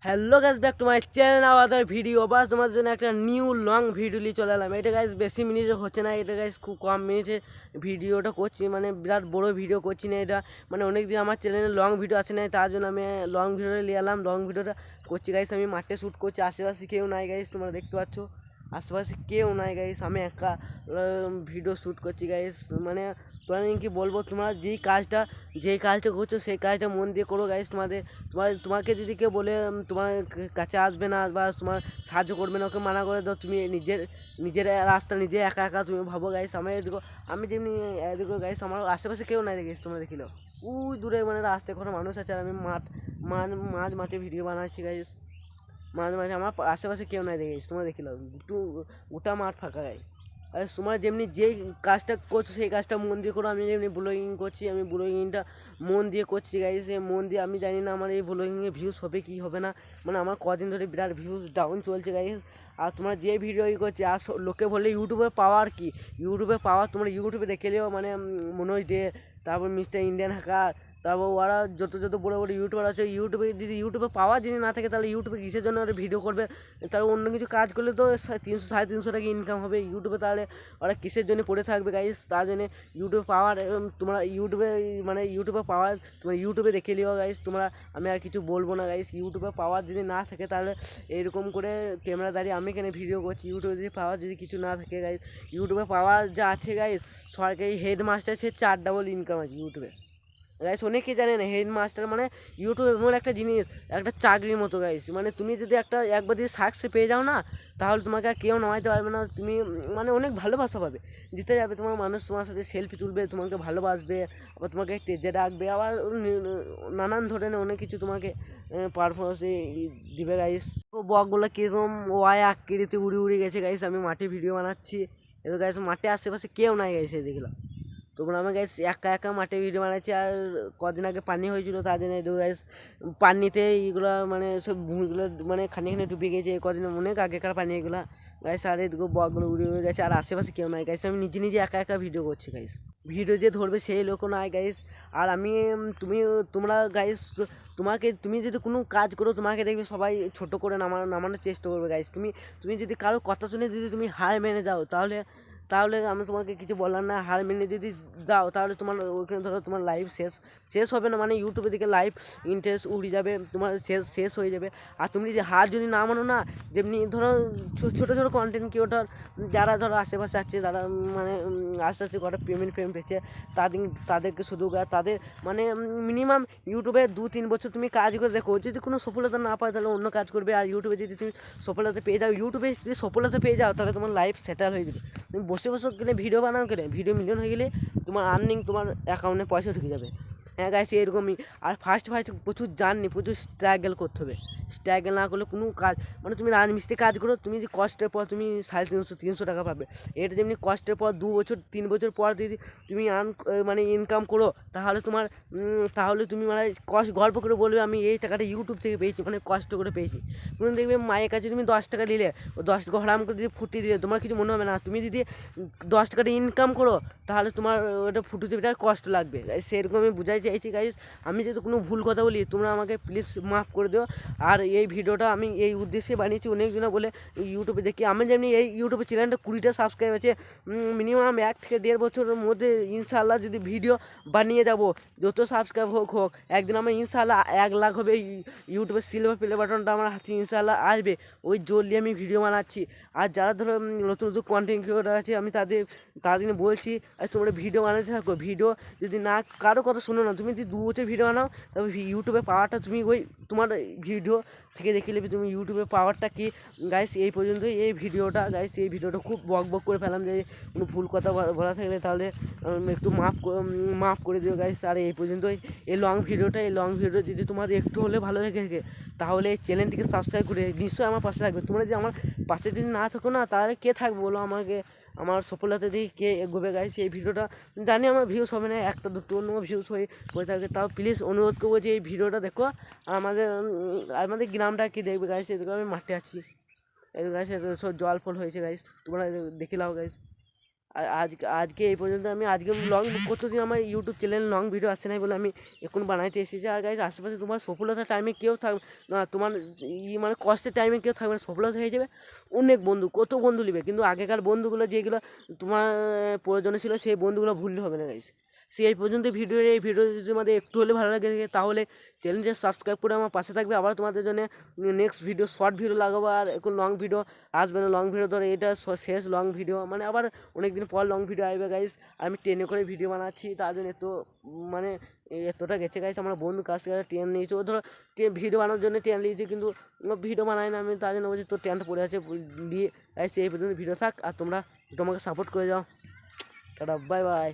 Hello guys, back to my channel our video. বাস তোমার জন্য একটা নিউ লং ভিডিও নিয়ে চলে এলাম। এটা গাইস বেশি মিনিটের হচ্ছে না, এটা গাইস খুব কম মিনিটের ভিডিওটা করছি, মানে বিরাট বড় ভিডিও করছি না এটা, মানে অনেক দিন আমার চ্যানেলে লং ভিডিও আসে নাই, তার জন্য আমি লং ভিডিওটা নিয়ে এলাম। লং ভিডিওটা করছি গাইস, আমি মাঠে শ্যুট করছি, আশেপাশে কেউ নাই গাইস, তোমরা দেখতে পাচ্ছ আশেপাশে কেউ নাই গাইস, আমি একা ভিডিও শ্যুট করছি গাইস। মানে তোমার কি বলবো, তোমরা যেই কাজটা করছো সেই কাজটা মন দিয়ে করো গাইস। তোমাকে যদি কেউ বলে তোমার কাছে আসবে না বা তোমার সাহায্য করবে না, ওকে মানা করে দাও। তুমি নিজের রাস্তা নিজে একা একা তুমি ভাবো গাইস। আমি যেমনি এদিকে গাইস, আমার আশেপাশে কেউ নাই গাইস, তোমরা দেখিলো ওই দূরে মানে রাস্তায় কোনো মানুষ আছে, আর আমি মাঠে ভিডিও বানাচ্ছি গাইস। মাঝে আমার আশেপাশে কেউ নাই গাইস, তোমরা দেখিলো গোটা মাঠ ফাঁকা গাইস। আর তোমার যেমনি যেই কাজটা করছো সেই কাজটা মন দিয়ে করো। আমি যেমনি ব্লগিং করছি, আমি ব্লগিংটা মন দিয়ে করছি গাইস, মন দিয়ে। আমি জানি না আমার এই ব্লগিংয়ে ভিউজ হবে কি হবে না, মানে আমার কদিন ধরে বিরাট ভিউজ ডাউন চলছে গাইস। আর তোমরা যে ভিডিও করছে, আর লোকে বললে ইউটিউবে পাওয়ার কি, ইউটিউবে পাওয়ার তোমরা ইউটিউবে দেখে নিও, মানে মনোজ ডে, তারপর মিস্টার ইন্ডিয়ান হ্যাকার, তারপর ওরা যত বড় বড় ইউটিউবার আছে, ইউটিউবে পাওয়া যদি না থাকে, তাহলে ইউটিউবে কিসের জন্য ওরা ভিডিও করবে? তাহলে অন্য কিছু কাজ করলে তো 300-350 টাকা ইনকাম হবে ইউটিউবে, তাহলে ওরা কিসের জন্য পড়ে থাকবে গাইস? তার জন্য ইউটিউবে পাওয়ার, তোমরা ইউটিউবে পাওয়ার তোমরা ইউটিউবে দেখে নিও গাইস। আমি আর কিছু বলবো না গাইস। ইউটিউবে পাওয়ার যদি না থাকে, তাহলে এরকম করে ক্যামেরা দাঁড়িয়ে আমি কেন ভিডিও করছি? ইউটিউবে যদি পাওয়ার যদি কিছু না থাকে গাইস, ইউটিউবে পাওয়ার যা আছে গাইস, সরকারি হেডমাস্টার সে 4 ডাবল ইনকাম আছে ইউটিউবে গাইস। অনেকেই জানে না হেডমাস্টার মানে ইউটিউব এমন একটা জিনিস, একটা চাকরির মতো গাইস। মানে তুমি যদি একবার যদি সাকসেস পেয়ে যাও না, তাহলে তোমাকে আর কেউ নামাইতে পারবে না। তুমি মানে অনেক ভালোবাসা পাবে, জিতে যাবে তোমার মানুষ, তোমার সাথে সেলফি তুলবে, তোমাকে ভালোবাসবে, আবার তোমাকে স্টেজে ডাকবে, আবার নানান ধরনের অনেক কিছু তোমাকে পারফরমেন্স দিবে গাইস। তো বকগুলো কীরকম ওয়াই আকৃতি উড়ে গেছে গাইস, আমি মাঠে ভিডিও বানাচ্ছি। এতো গাইস মাঠে আশেপাশে কেউ নাই গাইস, দেখলাম তোমরা আমি গাইস একা মাঠে ভিডিও বানাচ্ছি। আর কদিন আগে পানি হয়েছিল, তার জন্য গাইস পানিতে এইগুলো মানে সব ভুঁইগুলো মানে খানিখানি ডুবে গেছে, কদিন অনেক আগেকার পানি এগুলো গাইস। আর এদিকে বকগুলো উড়ে গেছে, আর আশেপাশে কেউ নাই গাইস। আমি নিজে একা ভিডিও করছি গাইস, ভিডিও যে ধরবে সেই লোকও নাই গাইস। আর তোমরা গাইস, তুমি যদি কোনো কাজ করো, তোমাকে দেখবে সবাই ছোট করে নামানোর চেষ্টা করবে গাইস। তুমি যদি কারো কথা শুনে যদি তুমি হার মেনে যাও, তাহলে আমি তোমাকে কিছু বলার না। হার মেনে যদি দাও, তাহলে তোমার ওইখানে ধরো তোমার লাইফ শেষ হবে না, মানে ইউটিউবে দিকে লাইফ ইন্টারেস্ট উড়ে যাবে, তোমার শেষ হয়ে যাবে। আর তুমি যদি হার যদি না মানো না, যেমনি ধরো ছোটো কন্টেন্ট ক্রিয়েটর যারা ধরো আশেপাশে আছে, তারা মানে আস্তে কটা পেমেন্ট পেয়েছে, তাদেরকে শুধু তাদের মানে মিনিমাম ইউটিউবে 2-3 বছর তুমি কাজ করে দেখো, যদি কোনো সফলতা না পায় তাহলে অন্য কাজ করবে। আর ইউটিউবে যদি তুমি সফলতা পেয়ে যাও, তাহলে তোমার লাইফ সেটেল হয়ে যাবে। তুমি বসে গেলে ভিডিও বানাও, গেলে ভিডিও মিলিয়ন হয়ে গেলে তোমার আর্নিং, তোমার অ্যাকাউন্টে পয়সা ঢুকে যাবে। হ্যাঁ গাইস, এরকমই। আর ফার্স্ট প্রচুর প্রচুর স্ট্রাগল করতে হবে। স্ট্রাগল না করলে কোনো কাজ, মানে তুমি রাজমিস্ত্রি কাজ করো, তুমি যদি কষ্টের পর তুমি 350-300 টাকা পাবে। এটা যেমনি কষ্টের পর 2-3 বছর পর যদি তুমি মানে ইনকাম করো, তাহলে তুমি মানে গল্প করে বলবে আমি এই টাকাটা ইউটিউব থেকে পেয়েছি, মানে কষ্ট করে পেয়েছি। তুমি দেখবে মায়ের কাছে তুমি 10 টাকা নিলে, ও 10 টাকা হরাম করে যদি ফুটিয়ে দিলে, তোমার কিছু মনে হবে না। তুমি যদি 10 টাকাটা ইনকাম করো, তাহলে তোমার ওটা ফুটুতে বিরাট কষ্ট লাগবে। সেরকমই বুঝাই চাইছি গাইস। আমি যদি কোনো ভুল কথা বলি, তোমরা আমাকে প্লিজ মাফ করে দিও। আর এই ভিডিওটা আমি এই উদ্দেশ্যে বানিয়েছি, অনেকজনে বলে ইউটিউবে দেখি। আমি যেমনি এই ইউটিউবে চ্যানেলটা 20টা সাবস্ক্রাইব আছে, মিনিমাম 1 থেকে 1.5 বছরের মধ্যে ইনশাআল্লাহ যদি ভিডিও বানিয়ে যাব, যত সাবস্ক্রাইব হোক, একদিন আমার ইনশাআল্লাহ 1 লাখ হবে। ইউটিউবের সিলভার প্লে বাটনটা আমার হাতে ইনশাআল্লাহ আসবে, ওই জোর নিয়ে আমি ভিডিও বানাচ্ছি। আর যারা ধরো নতুন কন্টেন্ট ক্রিয়েটর আছে, আমি তাদের বলছি, আর তোমরা ভিডিও বানাতে থাকো। ভিডিও যদি না কারো কথা শোনো না, তুমি যদি 2 বছর ভিডিও বানাও, তবে ইউটিউবে পাওয়ারটা তুমি ওই তোমার ভিডিও থেকে দেখে নেবে তুমি ইউটিউবে পাওয়ারটা কি। গাইস এই পর্যন্তই এই ভিডিওটা গাইস। এই ভিডিওটা খুব বক করে ফেলাম, যে কোনো ভুল কথা বলা থাকলে তাহলে একটু মাফ করে দিও গাইস। আর এই পর্যন্তই এই লং ভিডিওটা যদি তোমাদের একটু হলে ভালো লেগে থাকে, তাহলে এই চ্যানেলটিকে সাবস্ক্রাইব করে নিশ্চয়ই আমার পাশে থাকবে। তোমরা যদি আমার পাশে যদি না থাকো না, তাহলে কে থাকবে বলো? আমার সফলতা দিয়ে কে এগোবে গাইস? এই ভিডিওটা জানি আমার ভিউজ হবে না, 1-2 অন্য ভিউজ হয়ে থাকবে, তাও প্লিজ অনুরোধ করবো যে এই ভিডিওটা দেখো। আর আমাদের গ্রামটা কি দেখবে গাইস? এদিকে আমি মাঠে আছি, এই গাইস সব জল ফল হয়েছে গাইস, তোমরা দেখে নাও গাইস। আজকে এই পর্যন্ত। আমি আজকে লং কতদিন আমার ইউটিউব চ্যানেল লং ভিডিও আসছে নাই বলে আমি এখন বানাইতে এসেছি। আর গাইজ আশেপাশে তোমার সফলতার টাইমে কেউ থাকবে না, তোমার মানে কষ্টের টাইমে কেউ থাকবে না, সফলতা হয়ে যাবে অনেক বন্ধু, কত বন্ধু নেবে, কিন্তু আগেকার বন্ধুগুলো যেগুলো তোমার প্রয়োজনে ছিল সেই বন্ধুগুলো ভুললে হবে না গাইজ। এই পর্যন্ত এই ভিডিও যদি তোমাদের একটু হলে ভালো লাগে তাহলে চ্যানেলটা সাবস্ক্রাইব করে আমার পাশে থাকবে। আবার তোমাদের জন্য নেক্সট ভিডিও শর্ট ভিডিও লাগাবো, আর এখন লং ভিডিও আসবে না। লং ভিডিও ধরে এটা শেষ লং ভিডিও, মানে আবার অনেক দিন পর লং ভিডিও আসবে গাইস। আমি ট্রেনে করে ভিডিও বানাচ্ছি, তার জন্য এত মানে এতটা গেছে গাইস। আমার বন্ধু কাছ থেকে ট্রেন নিয়েছে, ও ধরো ভিডিও বানানোর জন্য ট্রেন নিয়েছে, কিন্তু ভিডিও বানাই না। আমি তার জন্য বলছি তোর ট্রেনটা পড়ে আছে দিয়ে গাইস। এই পর্যন্ত ভিডিও থাক, আর তোমরা তোমাকে সাপোর্ট করে যাও। Tata, bye bye.